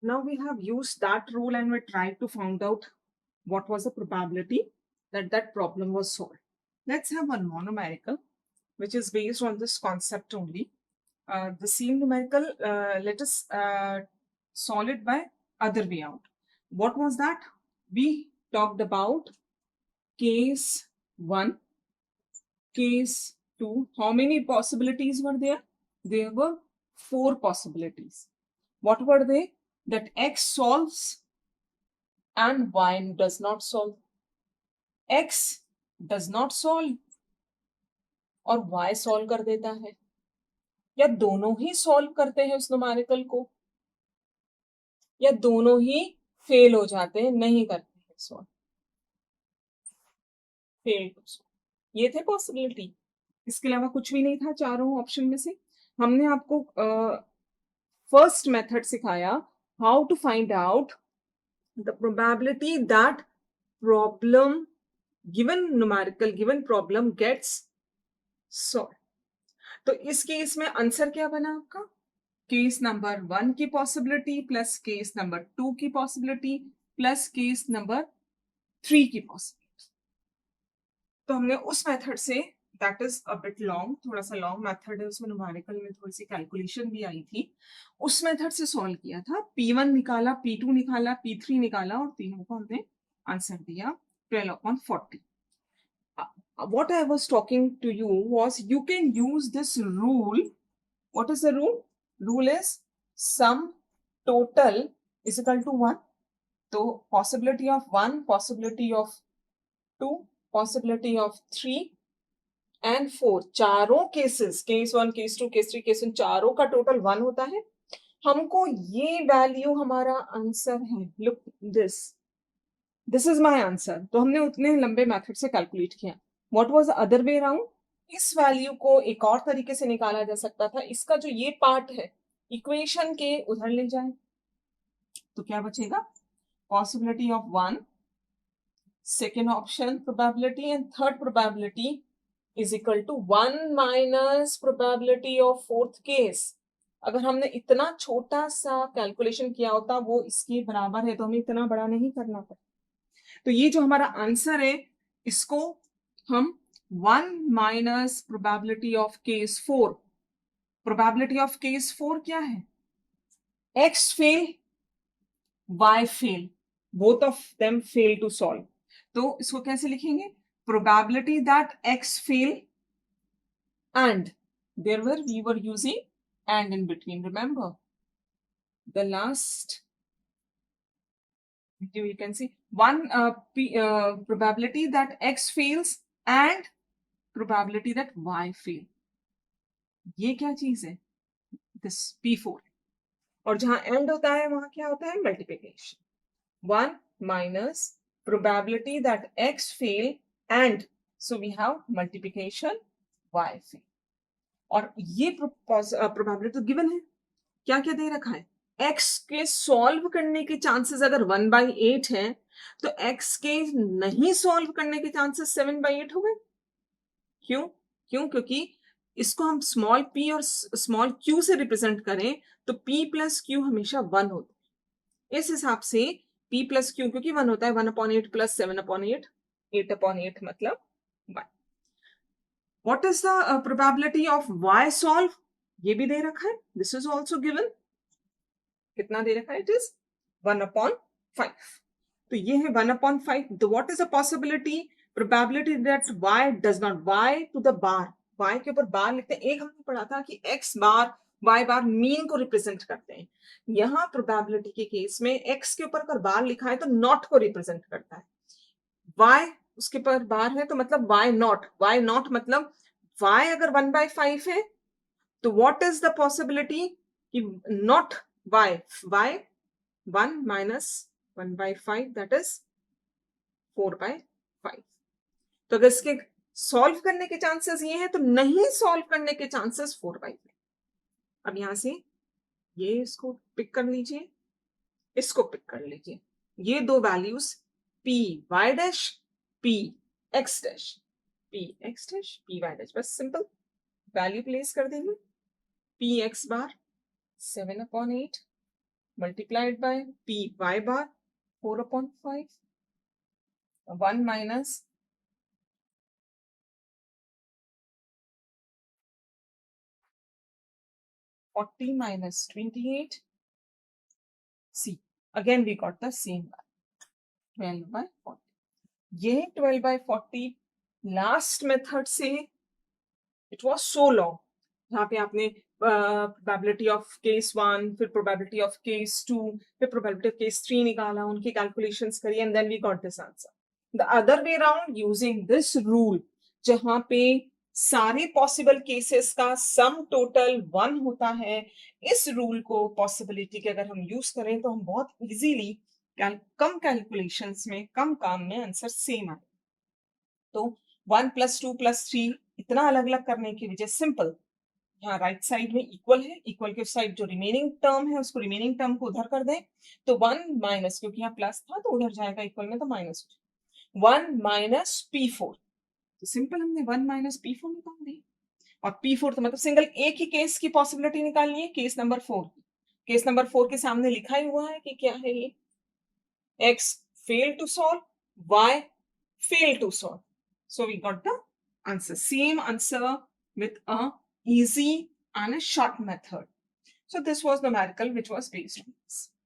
Now we have used that rule and we tried to find out what was the probability that that problem was solved. Let's have one more numerical, which is based on this concept only. The same numerical, let us solve it by other way out. What was that? We talked about case 1, case 2. How many possibilities were there? There were 4 possibilities. What were they? That x solves and y does not solve. x does not solve और y solve कर देता है, या दोनों ही solve करते हैं उस numerical को, या दोनों ही फेल हो जाते हैं, नहीं करते हैं सॉल्व, फेल टू सॉल्व। ये थे पॉसिबिलिटी, इसके अलावा कुछ भी नहीं था चारों ऑप्शन में से। हमने आपको फर्स्ट मेथड सिखाया, how to find out the probability that problem given numerical given problem gets solve. तो इस केस में आंसर क्या बना आपका? केस नंबर 1 की पॉसिबिलिटी प्लस केस नंबर 2 की पॉसिबिलिटी प्लस केस नंबर 3 की पॉसिबिलिटी। तो हमने उस मेथड से, that is a bit long, थोड़ा सा लॉन्ग मेथड है, उसमें न्यूमेरिकल में थोड़ी सी कैलकुलेशन भी आई थी, उस मेथड से सॉल्व किया था। P1 निकाला, P2 निकाला, P3 निकाला और तीनों को हमने आंसर दिया 12/40। What I was talking to you was you can use this rule. What is the rule? Rule is sum total is equal to 1. So possibility of 1, possibility of 2, possibility of 3 and 4, चारों cases, case 1, case 2, case 3, case 1, चारों का total 1 होता है। हमको ये value हमारा answer है। Look this is my answer. तो हमने उतने लंबे मेथड से कैलकुलेट किया। What was the other way around? इस वैल्यू को एक और तरीके से निकाला जा सकता था। इसका जो ये पार्ट है इक्वेशन के उधर ले जाए तो क्या बचेगा? Possibility of 1, second option probability, and third probability is equal to 1 minus probability of fourth case. अगर हमने इतना छोटा सा कैलकुलेशन किया होता वो इसके बराबर है, तो हमें इतना बड़ा नहीं करना पड़ता। तो ये जो हमारा आंसर है इसको हम 1 minus probability of case 4, probability of case 4 क्या है? x fail, y fail, both of them fail to solve. तो इसको कैसे लिखेंगे? Probability that x fail and there we were using and in between, remember the last you can see one probability that x fails and probability that y fail। ये क्या चीज है? this P4, और जहां एंड होता है वहां क्या होता है? Multiplication. 1 minus probability that x fail and so we have multiplication y fail। और ये प्रोबेबिलिटी तो गिवन है, क्या क्या दे रखा है? x के सॉल्व करने के चांसेस अगर 1/8 है तो x के नहीं सॉल्व करने के चांसेस 7/8 हो गए। क्यों? क्योंकि इसको हम स्मॉल p और स्मॉल q से रिप्रेजेंट करें तो p प्लस q हमेशा 1 होता है। इस हिसाब से p प्लस q क्योंकि 1 होता है, 1/8 प्लस 7/8, 8/8 मतलब 1। What is the probability of y solve? ये भी दे रखा है, this is also given। कितना दे रखा है? It is 1/5। तो ये है 1/5। तो what is the possibility probability that y does not, y to the bar, y के ऊपर बार लिखते हैं। एक हमने पढ़ा था कि x बार y बार मीन को रिप्रेजेंट करते हैं। यहाँ प्रोबेबिलिटी के केस में x के ऊपर अगर बार लिखा है तो नॉट को रिप्रेजेंट करता है। y उसके ऊपर बार है तो मतलब y नॉट मतलब y अगर 1/5 है तो व्हाट इज द पॉसिबिलिटी कि not y 1 minus 1/5 that is 4/5। तो अगर इसके सॉल्व करने के चांसेस ये हैं तो नहीं सॉल्व करने के चांसेस 4/5। अब यहां से ये इसको पिक कर लीजिए, इसको पिक कर लीजिए, ये दो values p y dash p x dash, p x dash p y dash, बस सिंपल वैल्यू प्लेस कर देंगे। p x bar 7/8 multiplied by p y bar 4 upon 5, 1 minus 40 minus 28. See, again we got the same value, 12 by 40. ये 12 by 40 last method से it was so long, जहाँ पे आपने probability of case 1, फिर probability of case 2, फिर probability of case 3 निकाला, उनकी calculations करी and then we got this answer. The other way around using this rule, जहाँ पे सारे पॉसिबल केसेस का सम टोटल 1 होता है, इस रूल को पॉसिबिलिटी के अगर हम यूज करें तो हम बहुत इजीली कम कैलकुलेशंस में, कम काम में आंसर सेम आए। तो 1 + 2 + 3 इतना अलग अलग करने की वजह सिंपल, यहाँ राइट साइड में इक्वल है, इक्वल के साइड जो रिमेनिंग टर्म है उसको, रिमेनिंग टर्म को उधर कर दें, तो 1 माइनस, क्योंकि यहाँ प्लस था तो उधर जाएगा इक्वल में, तो माइनस 1 माइनस P4, तो सिंपल हमने 1 माइनस P4 निकाल दी। और P4 तो मतलब सिंगल एक ही केस की पॉसिबिलिटी निकालनी है, केस नंबर 4। केस नंबर 4 के सामने लिखा ही हुआ है कि क्या है ये, x fail to solve, y fail to solve. So we got the answer, same answer with a easy and a short method. So this was numerical which was based on this.